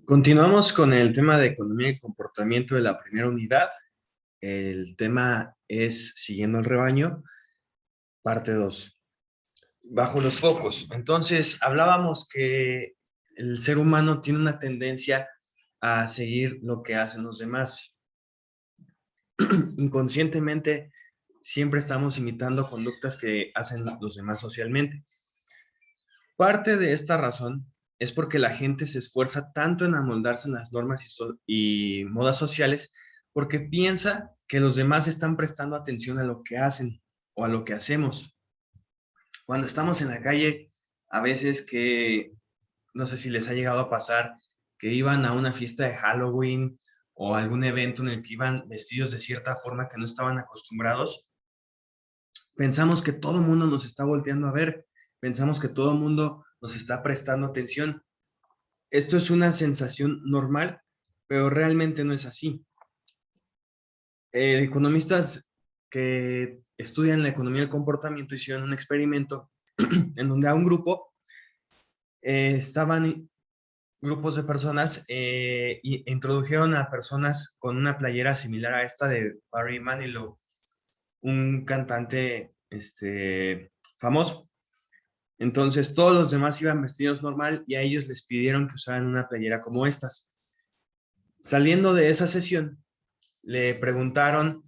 Continuamos con el tema de economía y comportamiento de la primera unidad. El tema es Siguiendo el rebaño, parte 2. Bajo los focos. Entonces, hablábamos que el ser humano tiene una tendencia a seguir lo que hacen los demás. Inconscientemente, siempre estamos imitando conductas que hacen los demás socialmente. Parte de esta razón es porque la gente se esfuerza tanto en amoldarse en las normas y modas sociales porque piensa que los demás están prestando atención a lo que hacen o a lo que hacemos. Cuando estamos en la calle, a veces que, no sé si les ha llegado a pasar, que iban a una fiesta de Halloween o algún evento en el que iban vestidos de cierta forma que no estaban acostumbrados, pensamos que todo el mundo nos está volteando a ver, pensamos que todo el mundo nos está prestando atención. Esto es una sensación normal, pero realmente no es así. Economistas que estudian la economía del comportamiento hicieron un experimento en donde a un grupo estaban grupos de personas y introdujeron a personas con una playera similar a esta de Barry Manilow, un cantante famoso. Entonces todos los demás iban vestidos normal y a ellos les pidieron que usaran una playera como estas. Saliendo de esa sesión, le preguntaron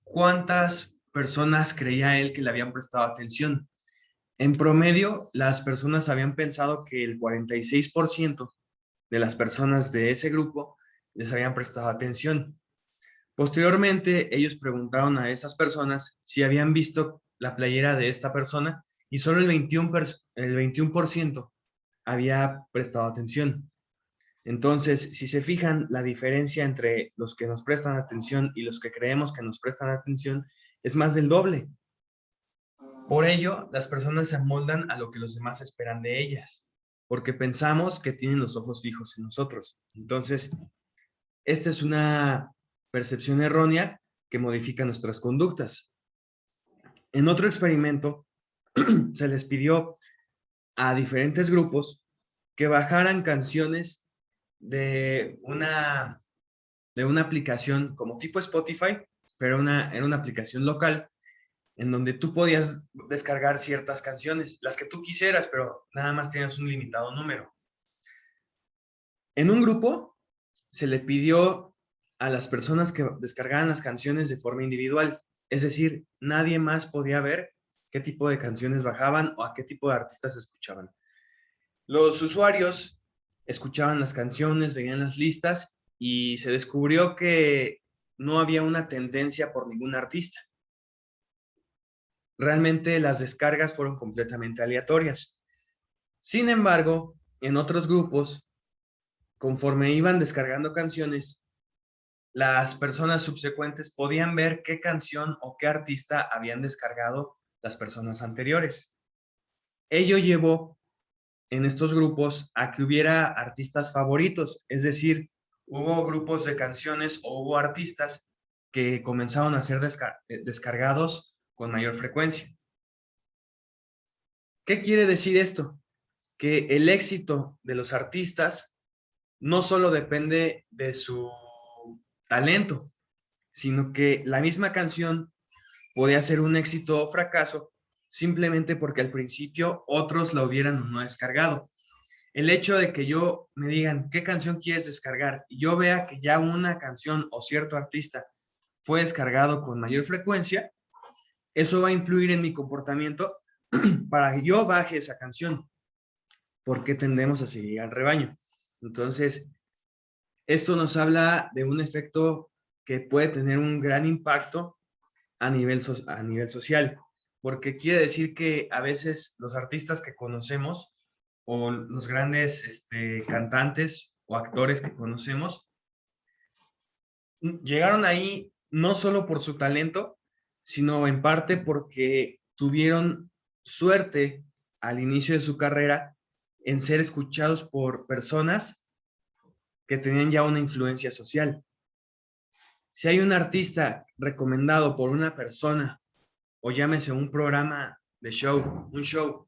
cuántas personas creía él que le habían prestado atención. En promedio, las personas habían pensado que el 46% de las personas de ese grupo les habían prestado atención. Posteriormente, ellos preguntaron a esas personas si habían visto la playera de esta persona y solo el 21% había prestado atención. Entonces, si se fijan, la diferencia entre los que nos prestan atención y los que creemos que nos prestan atención es más del doble. Por ello, las personas se amoldan a lo que los demás esperan de ellas, porque pensamos que tienen los ojos fijos en nosotros. Entonces, esta es una percepción errónea que modifica nuestras conductas. En otro experimento, se les pidió a diferentes grupos que bajaran canciones de una aplicación como tipo Spotify, pero era una aplicación local en donde tú podías descargar ciertas canciones, las que tú quisieras, pero nada más tienes un limitado número. En un grupo se le pidió a las personas que descargaran las canciones de forma individual, es decir, nadie más podía ver qué tipo de canciones bajaban o a qué tipo de artistas escuchaban. Los usuarios escuchaban las canciones, veían las listas y se descubrió que no había una tendencia por ningún artista. Realmente las descargas fueron completamente aleatorias. Sin embargo, en otros grupos, conforme iban descargando canciones, las personas subsecuentes podían ver qué canción o qué artista habían descargado las personas anteriores. Ello llevó en estos grupos a que hubiera artistas favoritos, es decir, hubo grupos de canciones o hubo artistas que comenzaron a ser descargados con mayor frecuencia. ¿Qué quiere decir esto? Que el éxito de los artistas no solo depende de su talento, sino que la misma canción podía ser un éxito o fracaso simplemente porque al principio otros la hubieran o no descargado. El hecho de que yo me digan qué canción quieres descargar y yo vea que ya una canción o cierto artista fue descargado con mayor frecuencia, eso va a influir en mi comportamiento para que yo baje esa canción, porque tendemos a seguir al rebaño. Entonces, esto nos habla de un efecto que puede tener un gran impacto a nivel social, porque quiere decir que a veces los artistas que conocemos o los grandes cantantes o actores que conocemos llegaron ahí no solo por su talento, sino en parte porque tuvieron suerte al inicio de su carrera en ser escuchados por personas que tenían ya una influencia social. Si hay un artista recomendado por una persona o llámese un programa de show, un show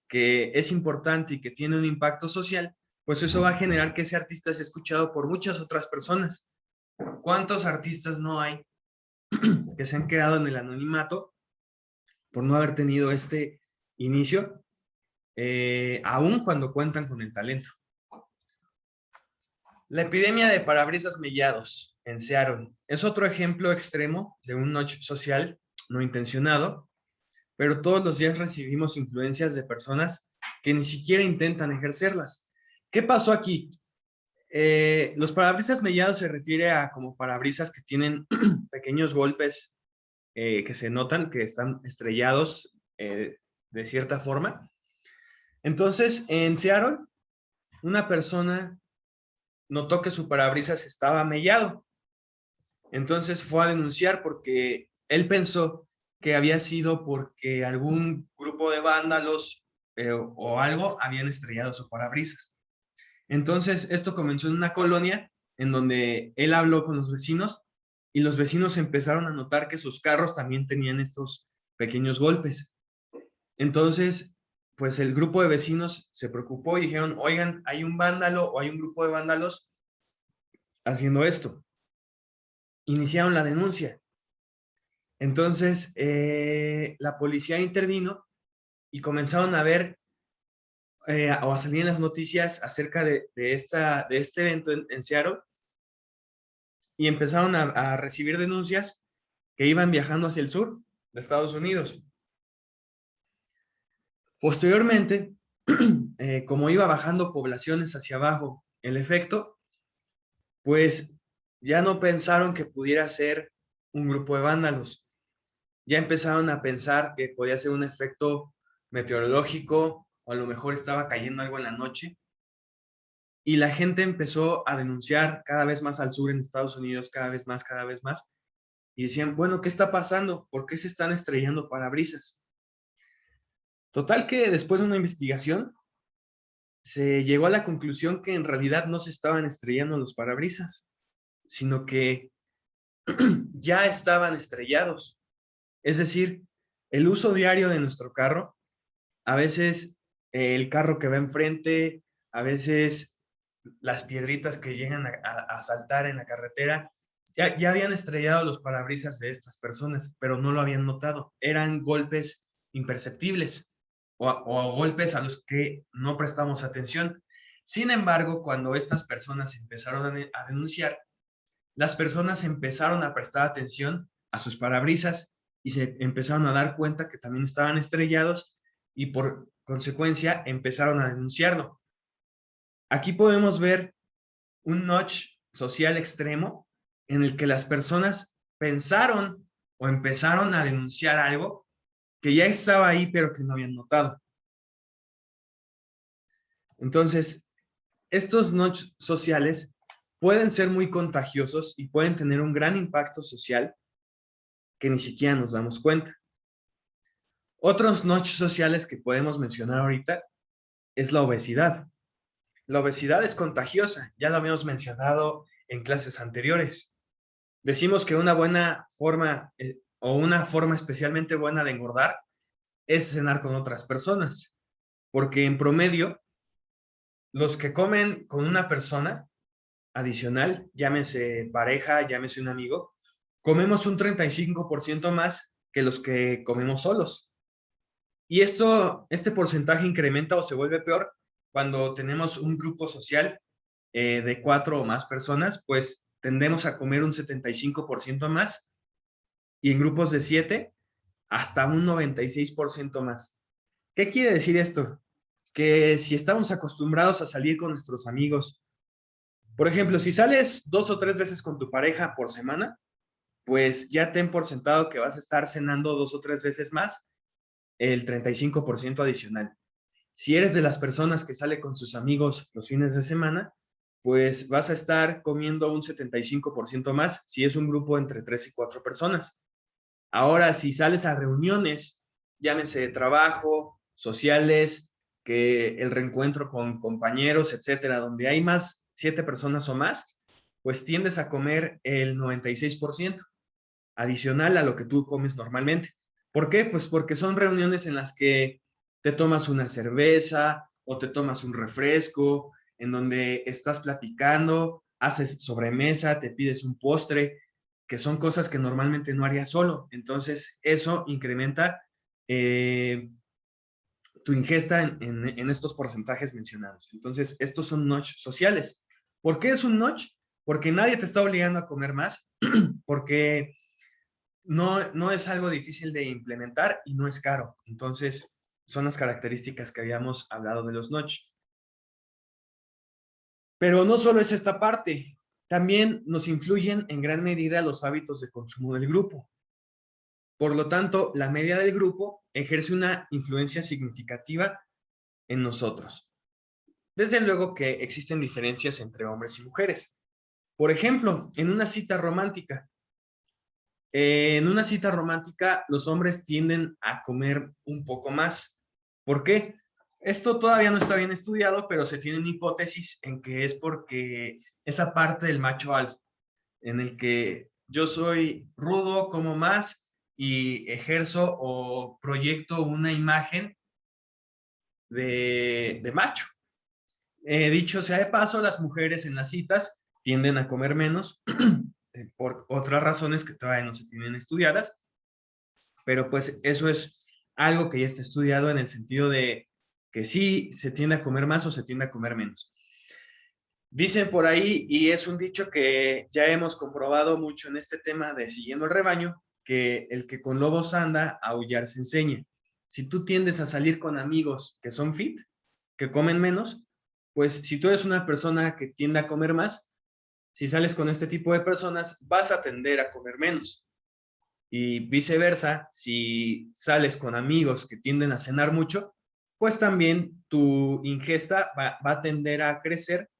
que es importante y que tiene un impacto social, pues eso va a generar que ese artista sea escuchado por muchas otras personas. ¿Cuántos artistas no hay que se han quedado en el anonimato por no haber tenido este inicio, aún cuando cuentan con el talento? La epidemia de parabrisas mellados en Seattle es otro ejemplo extremo de un notch social no intencionado, pero todos los días recibimos influencias de personas que ni siquiera intentan ejercerlas. ¿Qué pasó aquí? Los parabrisas mellados se refiere a como parabrisas que tienen pequeños golpes que se notan que están estrellados de cierta forma. Entonces, en Seattle, una persona notó que su parabrisas estaba mellado. Entonces fue a denunciar porque él pensó que había sido porque algún grupo de vándalos o algo habían estrellado su parabrisas. Entonces esto comenzó en una colonia en donde él habló con los vecinos y los vecinos empezaron a notar que sus carros también tenían estos pequeños golpes. Entonces, pues el grupo de vecinos se preocupó y dijeron, oigan, hay un vándalo o hay un grupo de vándalos haciendo esto. Iniciaron la denuncia. Entonces, la policía intervino y comenzaron a ver o a salir en las noticias acerca de este evento en Seattle y empezaron a recibir denuncias que iban viajando hacia el sur de Estados Unidos. Posteriormente, como iba bajando poblaciones hacia abajo el efecto, pues ya no pensaron que pudiera ser un grupo de vándalos. Ya empezaron a pensar que podía ser un efecto meteorológico o a lo mejor estaba cayendo algo en la noche. Y la gente empezó a denunciar cada vez más al sur en Estados Unidos, cada vez más, cada vez más. Y decían, bueno, ¿qué está pasando? ¿Por qué se están estrellando parabrisas? Total que después de una investigación, se llegó a la conclusión que en realidad no se estaban estrellando los parabrisas, sino que ya estaban estrellados. Es decir, el uso diario de nuestro carro, a veces el carro que va enfrente, a veces las piedritas que llegan a saltar en la carretera, ya habían estrellado los parabrisas de estas personas, pero no lo habían notado. Eran golpes imperceptibles o golpes a los que no prestamos atención. Sin embargo, cuando estas personas empezaron a denunciar, las personas empezaron a prestar atención a sus parabrisas y se empezaron a dar cuenta que también estaban estrellados y por consecuencia empezaron a denunciarlo. Aquí podemos ver un notch social extremo en el que las personas pensaron o empezaron a denunciar algo que ya estaba ahí pero que no habían notado. Entonces, estos notch sociales pueden ser muy contagiosos y pueden tener un gran impacto social que ni siquiera nos damos cuenta. Otros notch sociales que podemos mencionar ahorita es la obesidad. La obesidad es contagiosa, ya lo habíamos mencionado en clases anteriores. Decimos que una buena forma o una forma especialmente buena de engordar es cenar con otras personas, porque en promedio los que comen con una persona adicional, llámese pareja, llámese un amigo, comemos un 35% más que los que comemos solos. Y este porcentaje incrementa o se vuelve peor cuando tenemos un grupo social de 4 o más personas, pues tendemos a comer un 75% más y en grupos de 7 hasta un 96% más. ¿Qué quiere decir esto? Que si estamos acostumbrados a salir con nuestros amigos, por ejemplo, si sales 2 o 3 veces con tu pareja por semana, pues ya ten por sentado que vas a estar cenando 2 o 3 veces más, el 35% adicional. Si eres de las personas que sale con sus amigos los fines de semana, pues vas a estar comiendo un 75% más si es un grupo entre 3 y 4 personas. Ahora, si sales a reuniones, llámese de trabajo, sociales, que el reencuentro con compañeros, etcétera, donde hay más 7 personas o más, pues tiendes a comer el 96% adicional a lo que tú comes normalmente. ¿Por qué? Pues porque son reuniones en las que te tomas una cerveza o te tomas un refresco, en donde estás platicando, haces sobremesa, te pides un postre, que son cosas que normalmente no harías solo. Entonces, eso incrementa tu ingesta en estos porcentajes mencionados. Entonces, estos son notch sociales. ¿Por qué es un notch? Porque nadie te está obligando a comer más, porque no es algo difícil de implementar y no es caro. Entonces, son las características que habíamos hablado de los notch. Pero no solo es esta parte, también nos influyen en gran medida los hábitos de consumo del grupo. Por lo tanto, la media del grupo ejerce una influencia significativa en nosotros. Desde luego que existen diferencias entre hombres y mujeres. Por ejemplo, en una cita romántica, los hombres tienden a comer un poco más. ¿Por qué? Esto todavía no está bien estudiado, pero se tiene una hipótesis en que es porque esa parte del macho alfa, en el que yo soy rudo, como más y ejerzo o proyecto una imagen de macho. Dicho sea de paso, las mujeres en las citas tienden a comer menos por otras razones que todavía no se tienen estudiadas, pero pues eso es algo que ya está estudiado en el sentido de que sí se tiende a comer más o se tiende a comer menos. Dicen por ahí, y es un dicho que ya hemos comprobado mucho en este tema de siguiendo el rebaño, que el que con lobos anda, a aullar se enseña. Si tú tiendes a salir con amigos que son fit, que comen menos, pues si tú eres una persona que tiende a comer más, si sales con este tipo de personas, vas a tender a comer menos. Y viceversa, si sales con amigos que tienden a cenar mucho, pues también tu ingesta va a tender a crecer,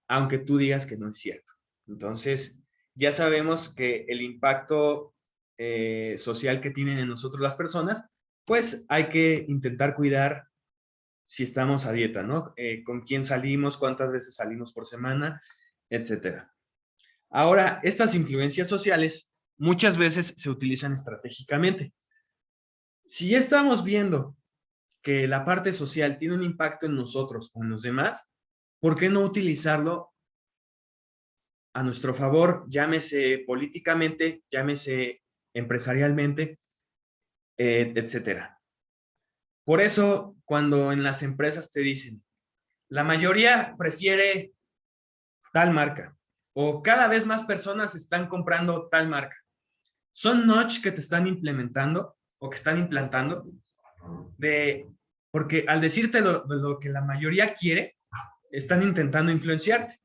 aunque tú digas que no es cierto. Entonces, ya sabemos que el impacto social que tienen en nosotros las personas, pues hay que intentar cuidar si estamos a dieta, ¿no? Con quién salimos, cuántas veces salimos por semana, etcétera. Ahora, estas influencias sociales muchas veces se utilizan estratégicamente. Si ya estamos viendo que la parte social tiene un impacto en nosotros o en los demás, ¿por qué no utilizarlo a nuestro favor? Llámese políticamente, llámese empresarialmente, etcétera. Por eso, cuando en las empresas te dicen, la mayoría prefiere tal marca o cada vez más personas están comprando tal marca, son notch que te están implementando o que están implantando de, porque al decirte lo que la mayoría quiere, están intentando influenciarte.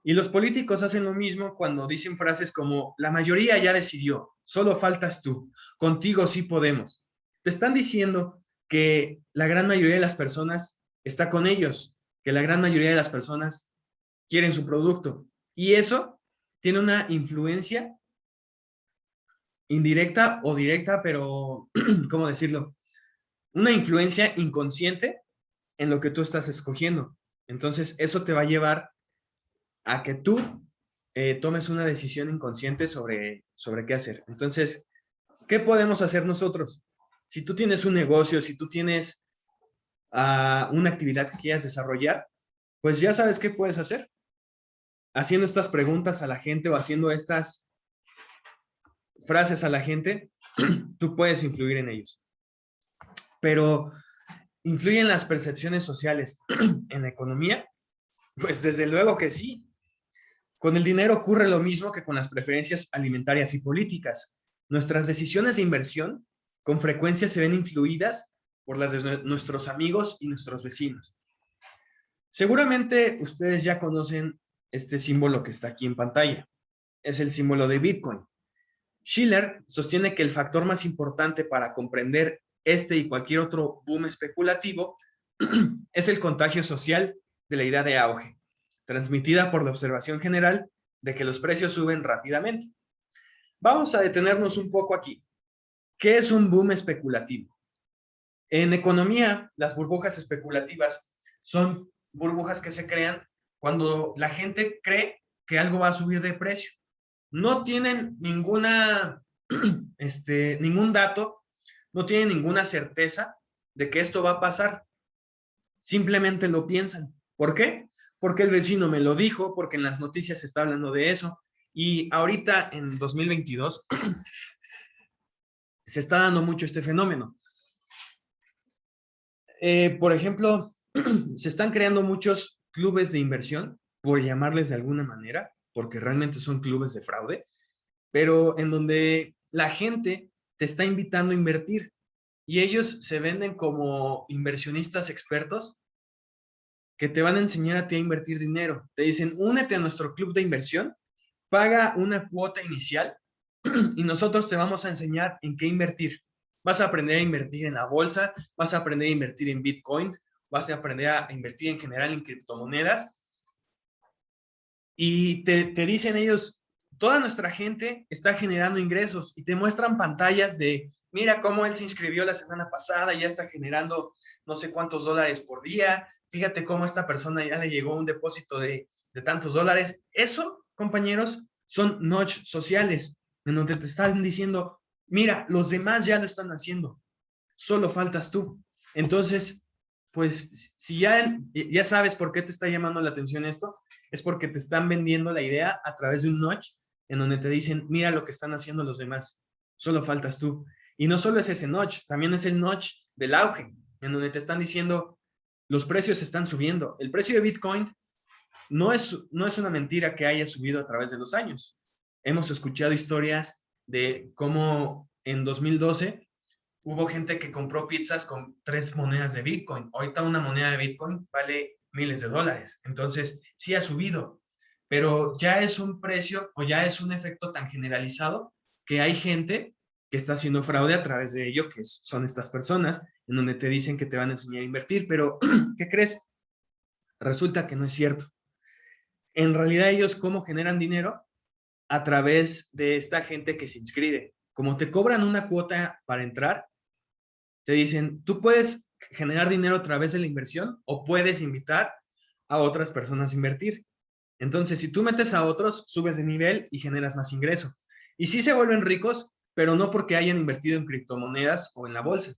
Y los políticos hacen lo mismo cuando dicen frases como, la mayoría ya decidió, solo faltas tú, contigo sí podemos. Te están diciendo que la gran mayoría de las personas está con ellos, que la gran mayoría de las personas quieren su producto. Y eso tiene una influencia indirecta o directa, pero, ¿cómo decirlo? Una influencia inconsciente en lo que tú estás escogiendo. Entonces, eso te va a llevar a que tú tomes una decisión inconsciente sobre qué hacer. Entonces, ¿qué podemos hacer nosotros? Si tú tienes un negocio, si tú tienes una actividad que quieras desarrollar, pues ya sabes qué puedes hacer. Haciendo estas preguntas a la gente o haciendo estas frases a la gente, tú puedes influir en ellos. Pero, ¿influyen las percepciones sociales en la economía? Pues desde luego que sí. Con el dinero ocurre lo mismo que con las preferencias alimentarias y políticas. Nuestras decisiones de inversión con frecuencia se ven influidas por las de nuestros amigos y nuestros vecinos. Seguramente ustedes ya conocen este símbolo que está aquí en pantalla. Es el símbolo de Bitcoin. Schiller sostiene que el factor más importante para comprender este y cualquier otro boom especulativo es el contagio social de la idea de auge, transmitida por la observación general de que los precios suben rápidamente. Vamos a detenernos un poco aquí. ¿Qué es un boom especulativo? En economía, las burbujas especulativas son burbujas que se crean cuando la gente cree que algo va a subir de precio. No tienen ningún dato, no tienen ninguna certeza de que esto va a pasar. Simplemente lo piensan. ¿Por qué? porque el vecino me lo dijo, porque en las noticias se está hablando de eso. Y ahorita en 2022 se está dando mucho este fenómeno. Por ejemplo, se están creando muchos clubes de inversión, por llamarles de alguna manera, porque realmente son clubes de fraude, pero en donde la gente te está invitando a invertir y ellos se venden como inversionistas expertos que te van a enseñar a ti a invertir dinero. Te dicen, únete a nuestro club de inversión, paga una cuota inicial y nosotros te vamos a enseñar en qué invertir. Vas a aprender a invertir en la bolsa, vas a aprender a invertir en Bitcoin, vas a aprender a invertir en general en criptomonedas. Y te dicen ellos, toda nuestra gente está generando ingresos y te muestran pantallas de, mira cómo él se inscribió la semana pasada y ya está generando no sé cuántos dólares por día. Fíjate cómo a esta persona ya le llegó un depósito de tantos dólares. Eso, compañeros, son notch sociales, en donde te están diciendo, mira, los demás ya lo están haciendo, solo faltas tú. Entonces, pues, si ya sabes por qué te está llamando la atención esto, es porque te están vendiendo la idea a través de un notch en donde te dicen, mira lo que están haciendo los demás, solo faltas tú. Y no solo es ese notch, también es el notch del auge, en donde te están diciendo, los precios están subiendo. El precio de Bitcoin no es una mentira que haya subido a través de los años. Hemos escuchado historias de cómo en 2012 hubo gente que compró pizzas con 3 monedas de Bitcoin. Ahorita una moneda de Bitcoin vale miles de dólares. Entonces, sí ha subido, pero ya es un precio o ya es un efecto tan generalizado que hay gente que está haciendo fraude a través de ello, que son estas personas, en donde te dicen que te van a enseñar a invertir, pero ¿qué crees? Resulta que no es cierto. En realidad ellos, ¿cómo generan dinero? A través de esta gente que se inscribe. Como te cobran una cuota para entrar, te dicen, tú puedes generar dinero a través de la inversión o puedes invitar a otras personas a invertir. Entonces, si tú metes a otros, subes de nivel y generas más ingreso. Y sí se vuelven ricos, pero no porque hayan invertido en criptomonedas o en la bolsa,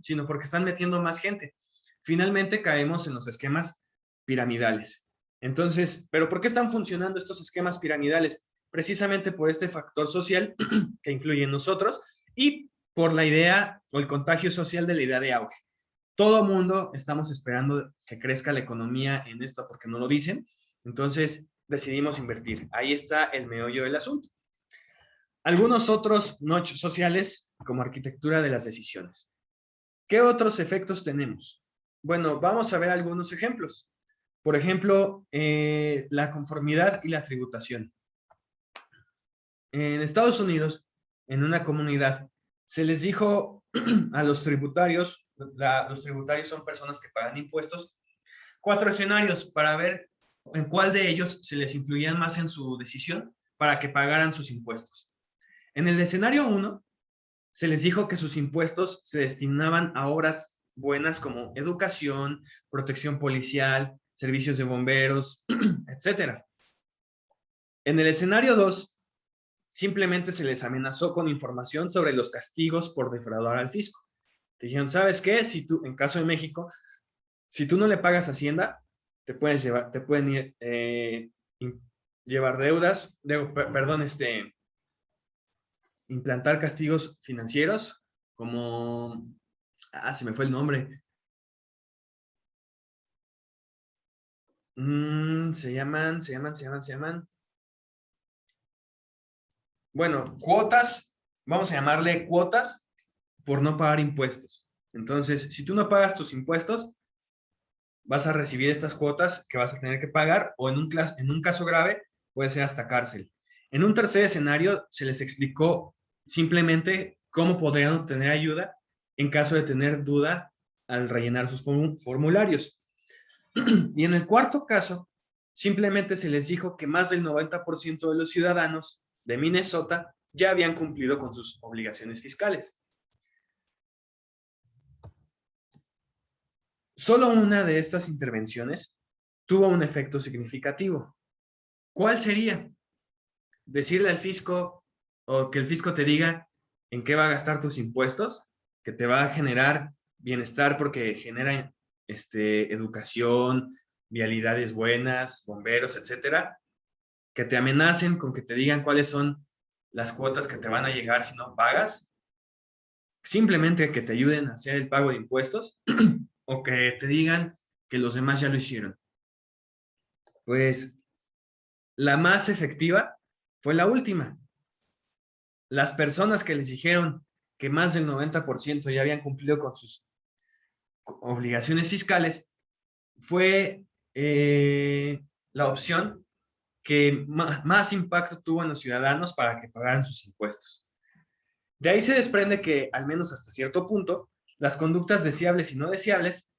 sino porque están metiendo más gente. Finalmente caemos en los esquemas piramidales. Entonces, ¿pero por qué están funcionando estos esquemas piramidales? Precisamente por este factor social que influye en nosotros y por la idea o el contagio social de la idea de auge. Todo mundo estamos esperando que crezca la economía en esto porque no lo dicen, entonces decidimos invertir. Ahí está el meollo del asunto. Algunos otros notch sociales como arquitectura de las decisiones. ¿Qué otros efectos tenemos? Bueno, vamos a ver algunos ejemplos. Por ejemplo, la conformidad y la tributación. En Estados Unidos, en una comunidad, se les dijo a los tributarios, los tributarios son personas que pagan impuestos, 4 escenarios para ver en cuál de ellos se les influían más en su decisión para que pagaran sus impuestos. En el escenario 1, se les dijo que sus impuestos se destinaban a obras buenas como educación, protección policial, servicios de bomberos, etcétera. En el escenario 2, simplemente se les amenazó con información sobre los castigos por defraudar al fisco. Te dijeron, ¿sabes qué? Si tú, en caso de México, si tú no le pagas Hacienda, te pueden llevar deudas, perdón, implantar castigos financieros, como, se me fue el nombre. Se llaman. Bueno, cuotas, vamos a llamarle cuotas por no pagar impuestos. Entonces, si tú no pagas tus impuestos, vas a recibir estas cuotas que vas a tener que pagar o en un caso grave puede ser hasta cárcel. En un tercer escenario se les explicó simplemente cómo podrían obtener ayuda en caso de tener duda al rellenar sus formularios. Y en el cuarto caso, simplemente se les dijo que más del 90% de los ciudadanos de Minnesota ya habían cumplido con sus obligaciones fiscales. Solo una de estas intervenciones tuvo un efecto significativo. ¿Cuál sería? Decirle al fisco o que el fisco te diga en qué va a gastar tus impuestos, que te va a generar bienestar porque genera educación, vialidades buenas, bomberos, etcétera, que te amenacen con que te digan cuáles son las cuotas que te van a llegar si no pagas, simplemente que te ayuden a hacer el pago de impuestos o que te digan que los demás ya lo hicieron. Pues la más efectiva fue la última. Las personas que les dijeron que más del 90% ya habían cumplido con sus obligaciones fiscales, fue la opción que más impacto tuvo en los ciudadanos para que pagaran sus impuestos. De ahí se desprende que, al menos hasta cierto punto, las conductas deseables y no deseables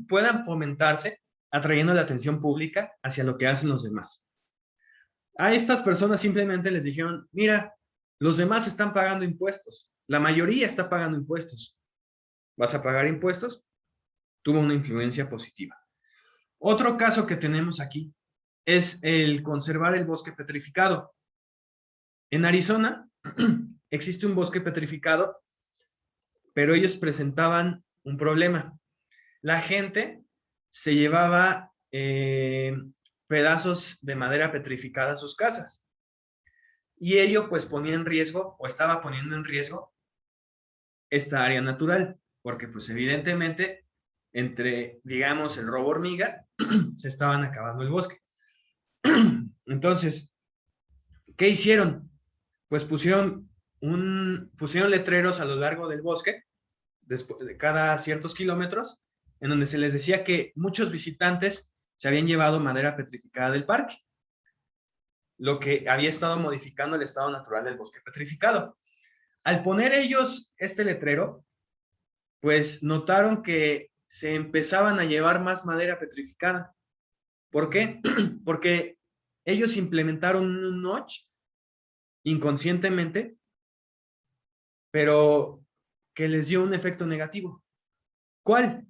puedan fomentarse atrayendo la atención pública hacia lo que hacen los demás. A estas personas simplemente les dijeron, mira, los demás están pagando impuestos, la mayoría está pagando impuestos. ¿Vas a pagar impuestos? Tuvo una influencia positiva. Otro caso que tenemos aquí es el conservar el bosque petrificado. En Arizona existe un bosque petrificado, pero ellos presentaban un problema. La gente se llevaba pedazos de madera petrificada a sus casas. Y ello pues ponía en riesgo, o estaba poniendo en riesgo, esta área natural, porque pues evidentemente entre, digamos, el robo hormiga, se estaban acabando el bosque. Entonces, ¿qué hicieron? Pues pusieron letreros a lo largo del bosque, después de cada ciertos kilómetros, en donde se les decía que muchos visitantes se habían llevado madera petrificada del parque, lo que había estado modificando el estado natural del bosque petrificado. Al poner ellos este letrero, pues notaron que se empezaban a llevar más madera petrificada. ¿Por qué? Porque ellos implementaron un notch inconscientemente, pero que les dio un efecto negativo. ¿Cuál?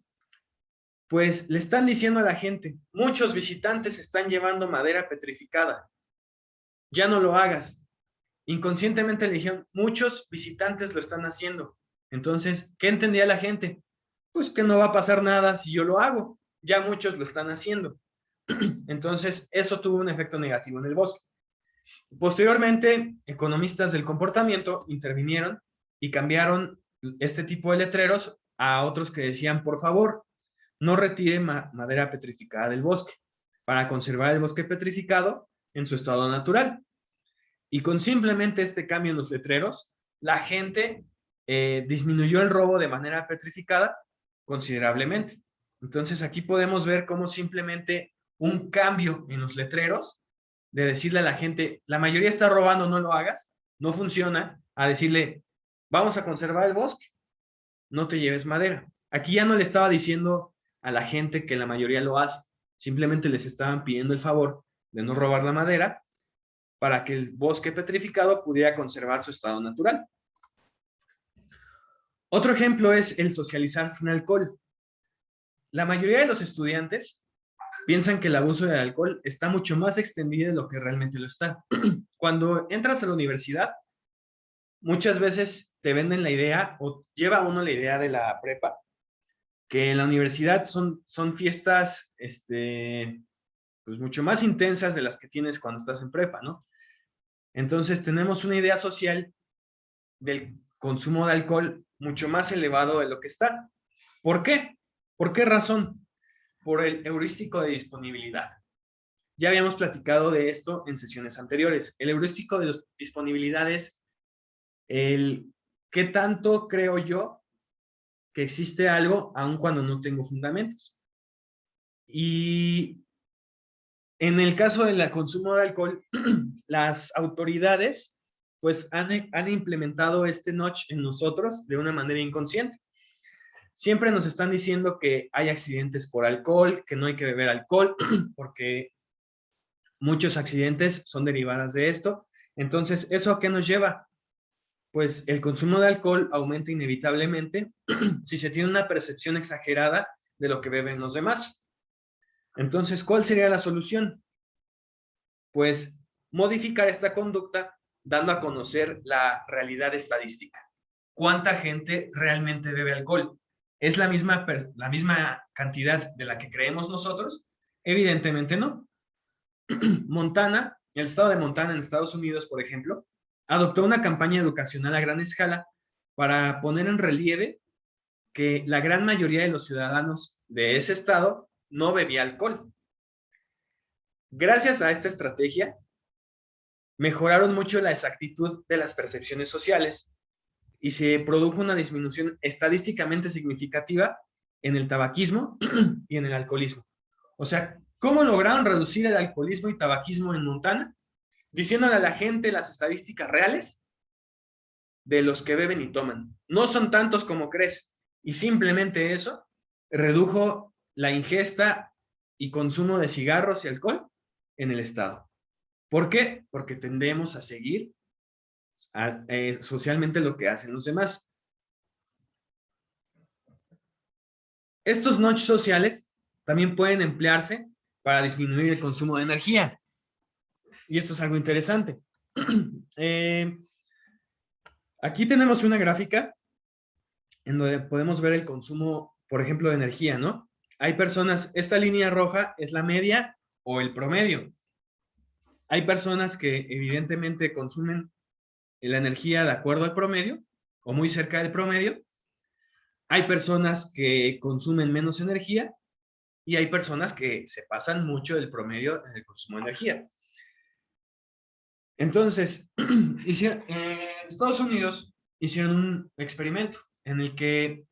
Pues le están diciendo a la gente, muchos visitantes están llevando madera petrificada, ya no lo hagas. Inconscientemente le dijeron, muchos visitantes lo están haciendo. Entonces, ¿qué entendía la gente? Pues que no va a pasar nada si yo lo hago, ya muchos lo están haciendo. Entonces, eso tuvo un efecto negativo en el bosque. Posteriormente, economistas del comportamiento intervinieron y cambiaron este tipo de letreros a otros que decían, por favor, no retire madera petrificada del bosque para conservar el bosque petrificado en su estado natural. Y con simplemente este cambio en los letreros, la gente disminuyó el robo de manera petrificada considerablemente. Entonces aquí podemos ver cómo simplemente un cambio en los letreros de decirle a la gente, la mayoría está robando, no lo hagas, no funciona, a decirle, vamos a conservar el bosque, no te lleves madera. Aquí ya no le estaba diciendo a la gente que la mayoría lo hace, simplemente les estaban pidiendo el favor de no robar la madera para que el bosque petrificado pudiera conservar su estado natural. Otro ejemplo es el socializar sin alcohol. La mayoría de los estudiantes piensan que el abuso del alcohol está mucho más extendido de lo que realmente lo está. Cuando entras a la universidad, muchas veces te venden la idea o lleva uno la idea de la prepa, que en la universidad son fiestas pues mucho más intensas de las que tienes cuando estás en prepa, ¿no? Entonces tenemos una idea social del consumo de alcohol mucho más elevado de lo que está. ¿Por qué? ¿Por qué razón? Por el heurístico de disponibilidad. Ya habíamos platicado de esto en sesiones anteriores. El heurístico de disponibilidad es el qué tanto creo yo que existe algo aun cuando no tengo fundamentos. Y en el caso del consumo de alcohol, las autoridades pues han implementado este notch en nosotros de una manera inconsciente. Siempre nos están diciendo que hay accidentes por alcohol, que no hay que beber alcohol, porque muchos accidentes son derivadas de esto. Entonces, ¿eso a qué nos lleva? Pues el consumo de alcohol aumenta inevitablemente si se tiene una percepción exagerada de lo que beben los demás. Entonces, ¿cuál sería la solución? Pues modificar esta conducta dando a conocer la realidad estadística. ¿Cuánta gente realmente bebe alcohol? ¿Es la misma cantidad de la que creemos nosotros? Evidentemente no. Montana, el estado de Montana en Estados Unidos, por ejemplo, adoptó una campaña educacional a gran escala para poner en relieve que la gran mayoría de los ciudadanos de ese estado no bebía alcohol. Gracias a esta estrategia, mejoraron mucho la exactitud de las percepciones sociales y se produjo una disminución estadísticamente significativa en el tabaquismo y en el alcoholismo. O sea, ¿cómo lograron reducir el alcoholismo y tabaquismo en Montana? Diciéndole a la gente las estadísticas reales de los que beben y toman. No son tantos como crees. Y simplemente eso redujo la ingesta y consumo de cigarros y alcohol en el estado. ¿Por qué? Porque tendemos a seguir socialmente lo que hacen los demás. Estos notches sociales también pueden emplearse para disminuir el consumo de energía. Y esto es algo interesante. Aquí tenemos una gráfica en donde podemos ver el consumo, por ejemplo, de energía, ¿no? Hay personas, esta línea roja es la media o el promedio. Hay personas que evidentemente consumen la energía de acuerdo al promedio o muy cerca del promedio. Hay personas que consumen menos energía y hay personas que se pasan mucho del promedio en el consumo de energía. Entonces, en Estados Unidos hicieron un experimento en el que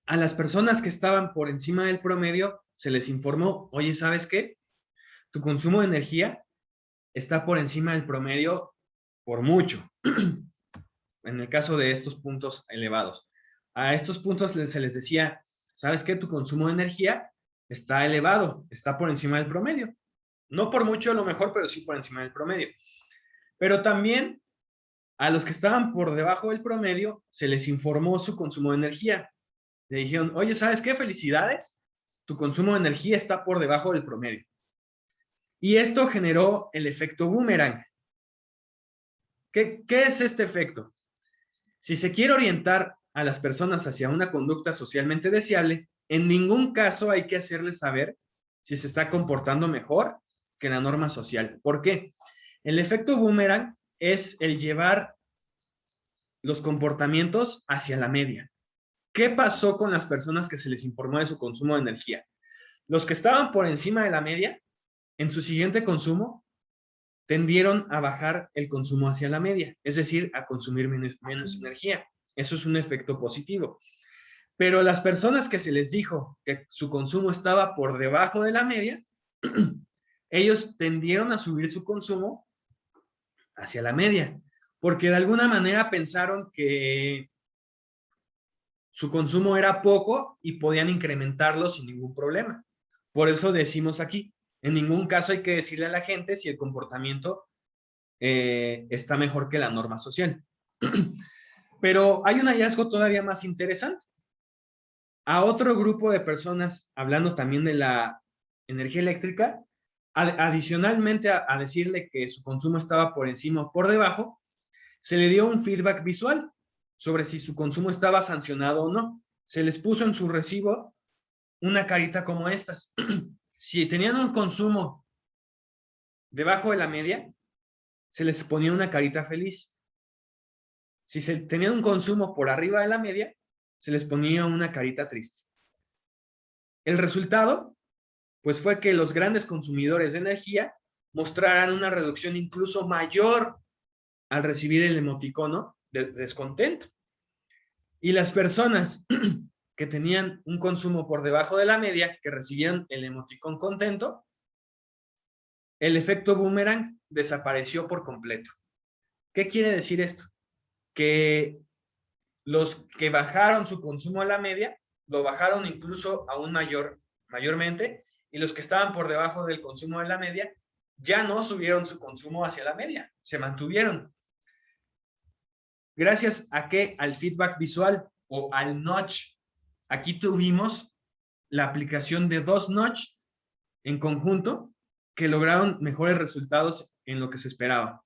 a las personas que estaban por encima del promedio se les informó, oye, ¿sabes qué? Tu consumo de energía está por encima del promedio por mucho, en el caso de estos puntos elevados. A estos puntos se les decía, ¿sabes qué? Tu consumo de energía está elevado, está por encima del promedio. No por mucho a lo mejor, pero sí por encima del promedio. Pero también a los que estaban por debajo del promedio se les informó su consumo de energía. Le dijeron, oye, ¿sabes qué? Felicidades, tu consumo de energía está por debajo del promedio. Y esto generó el efecto boomerang. ¿Qué es este efecto? Si se quiere orientar a las personas hacia una conducta socialmente deseable, en ningún caso hay que hacerles saber si se está comportando mejor que la norma social. ¿Por qué? El efecto boomerang es el llevar los comportamientos hacia la media. ¿Qué pasó con las personas que se les informó de su consumo de energía? Los que estaban por encima de la media, en su siguiente consumo, tendieron a bajar el consumo hacia la media, es decir, a consumir menos energía. Eso es un efecto positivo. Pero las personas que se les dijo que su consumo estaba por debajo de la media, ellos tendieron a subir su consumo hacia la media, porque de alguna manera pensaron que su consumo era poco y podían incrementarlo sin ningún problema. Por eso decimos aquí, en ningún caso hay que decirle a la gente si el comportamiento está mejor que la norma social. Pero hay un hallazgo todavía más interesante. A otro grupo de personas, hablando también de la energía eléctrica, adicionalmente a decirle que su consumo estaba por encima o por debajo, se le dio un feedback visual sobre si su consumo estaba sancionado o no. Se les puso en su recibo una carita como estas. Si tenían un consumo debajo de la media, se les ponía una carita feliz. Si se tenían un consumo por arriba de la media, se les ponía una carita triste. El resultado, pues fue que los grandes consumidores de energía mostraran una reducción incluso mayor al recibir el emoticono de descontento. Y las personas que tenían un consumo por debajo de la media, que recibieron el emoticón contento, el efecto boomerang desapareció por completo. ¿Qué quiere decir esto? Que los que bajaron su consumo a la media, lo bajaron incluso aún mayormente, y los que estaban por debajo del consumo de la media, ya no subieron su consumo hacia la media, se mantuvieron. Gracias a que al feedback visual o al notch, aquí tuvimos la aplicación de dos notch en conjunto que lograron mejores resultados en lo que se esperaba,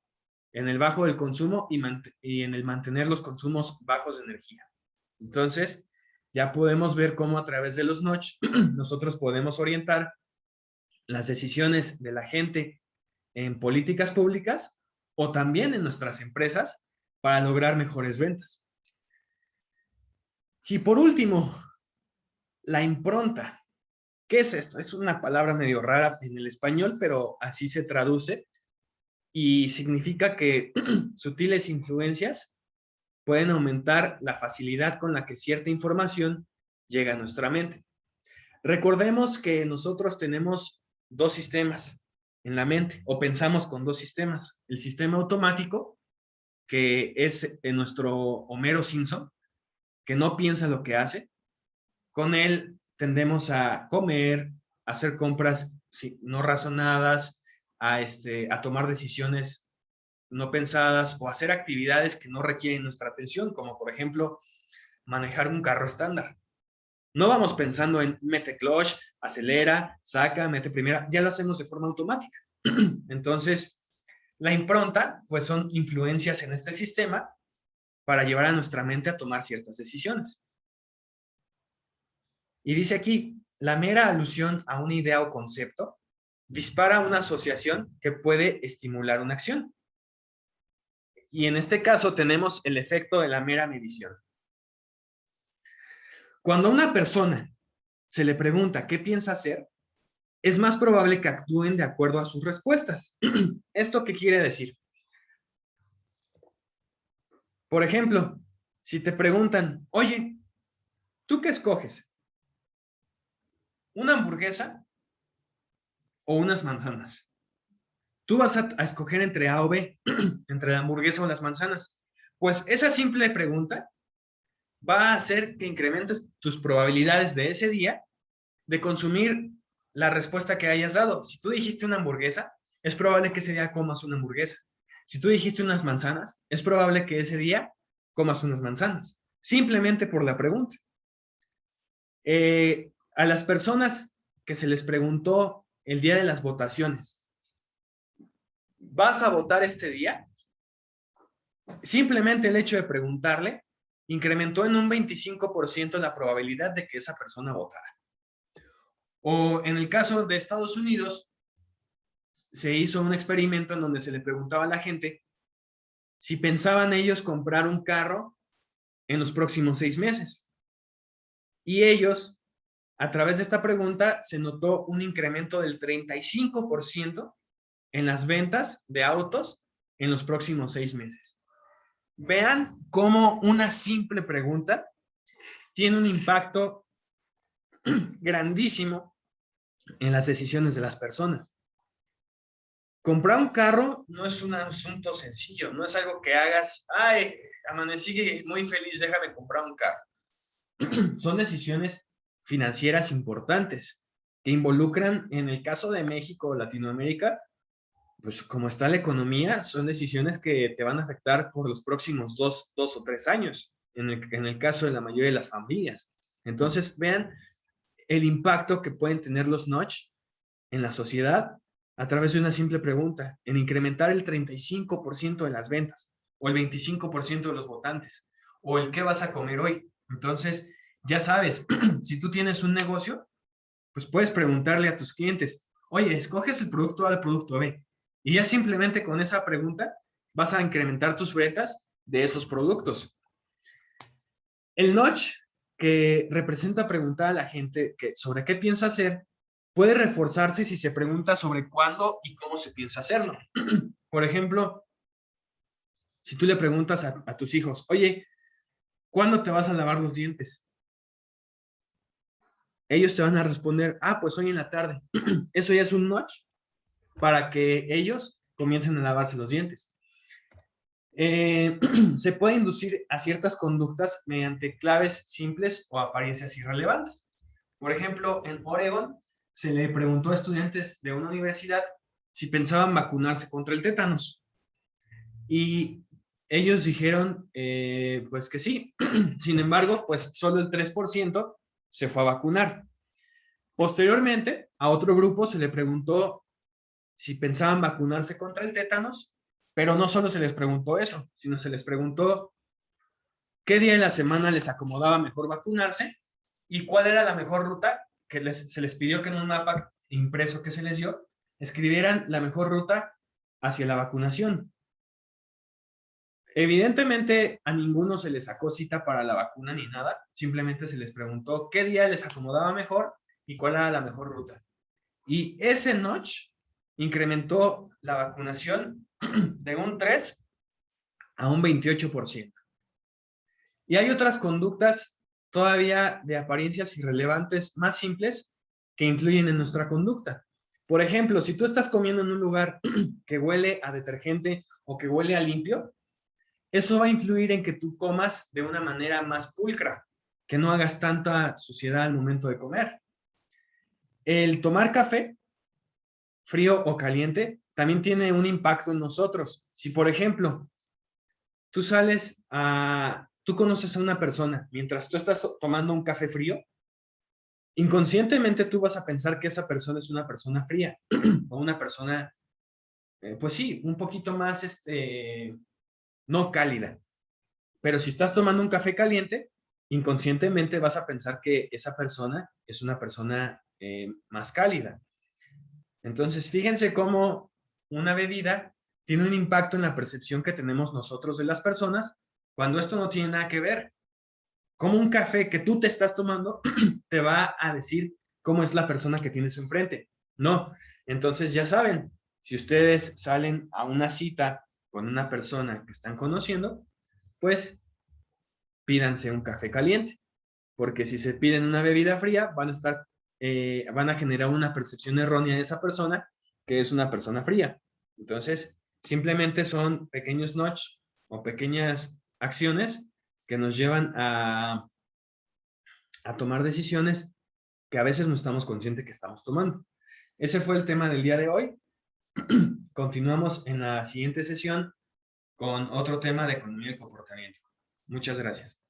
en el bajo del consumo y en el mantener los consumos bajos de energía. Entonces, ya podemos ver cómo a través de los notch nosotros podemos orientar las decisiones de la gente en políticas públicas o también en nuestras empresas para lograr mejores ventas. Y por último, la impronta. ¿Qué es esto? Es una palabra medio rara en el español, pero así se traduce y significa que sutiles influencias pueden aumentar la facilidad con la que cierta información llega a nuestra mente. Recordemos que nosotros tenemos dos sistemas en la mente, o pensamos con dos sistemas. El sistema automático, que es en nuestro Homero Simpson, que no piensa lo que hace. Con él tendemos a comer, a hacer compras no razonadas, a tomar decisiones no pensadas o hacer actividades que no requieren nuestra atención, como por ejemplo manejar un carro estándar. No vamos pensando en mete clutch, acelera, saca, mete primera, ya lo hacemos de forma automática. Entonces, la impronta, pues son influencias en este sistema para llevar a nuestra mente a tomar ciertas decisiones. Y dice aquí, la mera alusión a una idea o concepto dispara una asociación que puede estimular una acción. Y en este caso tenemos el efecto de la mera medición. Cuando a una persona se le pregunta qué piensa hacer, es más probable que actúen de acuerdo a sus respuestas. ¿Esto qué quiere decir? Por ejemplo, si te preguntan, oye, ¿tú qué escoges? ¿Una hamburguesa o unas manzanas? Tú vas a escoger entre A o B, entre la hamburguesa o las manzanas. Pues esa simple pregunta va a hacer que incrementes tus probabilidades de ese día de consumir la respuesta que hayas dado. Si tú dijiste una hamburguesa, es probable que ese día comas una hamburguesa. Si tú dijiste unas manzanas, es probable que ese día comas unas manzanas. Simplemente por la pregunta. A las personas que se les preguntó el día de las votaciones, ¿vas a votar este día? Simplemente el hecho de preguntarle incrementó en un 25% la probabilidad de que esa persona votara. O en el caso de Estados Unidos, se hizo un experimento en donde se le preguntaba a la gente si pensaban ellos comprar un carro en los próximos 6 meses. Y ellos, a través de esta pregunta, se notó un incremento del 35% en las ventas de autos en los próximos 6 meses. Vean cómo una simple pregunta tiene un impacto grandísimo en las decisiones de las personas. Comprar un carro no es un asunto sencillo, no es algo que hagas, ay, amanecí muy feliz, déjame comprar un carro. Son decisiones financieras importantes que involucran, en el caso de México o Latinoamérica, pues como está la economía, son decisiones que te van a afectar por los próximos 2 o 3 años, en el caso de la mayoría de las familias. Entonces, vean el impacto que pueden tener los notch en la sociedad a través de una simple pregunta, en incrementar el 35% de las ventas, o el 25% de los votantes, o el qué vas a comer hoy. Entonces, ya sabes, si tú tienes un negocio, pues puedes preguntarle a tus clientes, oye, ¿escoges el producto A o el producto B? Y ya simplemente con esa pregunta vas a incrementar tus ventas de esos productos. El notch, que representa preguntar a la gente sobre qué piensa hacer, puede reforzarse si se pregunta sobre cuándo y cómo se piensa hacerlo. Por ejemplo, si tú le preguntas a tus hijos, oye, ¿cuándo te vas a lavar los dientes? Ellos te van a responder, pues hoy en la tarde. Eso ya es un notch para que ellos comiencen a lavarse los dientes. Se puede inducir a ciertas conductas mediante claves simples o apariencias irrelevantes. Por ejemplo, en Oregon se le preguntó a estudiantes de una universidad si pensaban vacunarse contra el tétanos. Y ellos dijeron, pues que sí. Sin embargo, pues solo el 3% se fue a vacunar. Posteriormente, a otro grupo se le preguntó si pensaban vacunarse contra el tétanos, pero no solo se les preguntó eso, sino se les preguntó qué día de la semana les acomodaba mejor vacunarse y cuál era la mejor ruta que se les pidió que en un mapa impreso que se les dio, escribieran la mejor ruta hacia la vacunación. Evidentemente a ninguno se les sacó cita para la vacuna ni nada, simplemente se les preguntó qué día les acomodaba mejor y cuál era la mejor ruta. Y ese notch incrementó la vacunación de un 3 a un 28%. Y hay otras conductas todavía de apariencias irrelevantes más simples que influyen en nuestra conducta. Por ejemplo, si tú estás comiendo en un lugar que huele a detergente o que huele a limpio, eso va a influir en que tú comas de una manera más pulcra, que no hagas tanta suciedad al momento de comer. El tomar café, frío o caliente, también tiene un impacto en nosotros. Si, por ejemplo, tú conoces a una persona mientras tú estás tomando un café frío, inconscientemente tú vas a pensar que esa persona es una persona fría o una persona, pues sí, un poquito más, no cálida. Pero si estás tomando un café caliente, inconscientemente vas a pensar que esa persona es una persona más cálida. Entonces, fíjense cómo una bebida tiene un impacto en la percepción que tenemos nosotros de las personas cuando esto no tiene nada que ver. Como un café que tú te estás tomando te va a decir cómo es la persona que tienes enfrente. No. Entonces, ya saben, si ustedes salen a una cita con una persona que están conociendo, pues pídanse un café caliente, porque si se piden una bebida fría, van a generar una percepción errónea de esa persona, que es una persona fría. Entonces, simplemente son pequeños notch o pequeñas acciones que nos llevan a tomar decisiones que a veces no estamos conscientes que estamos tomando. Ese fue el tema del día de hoy. Continuamos en la siguiente sesión con otro tema de economía del comportamiento. Muchas gracias.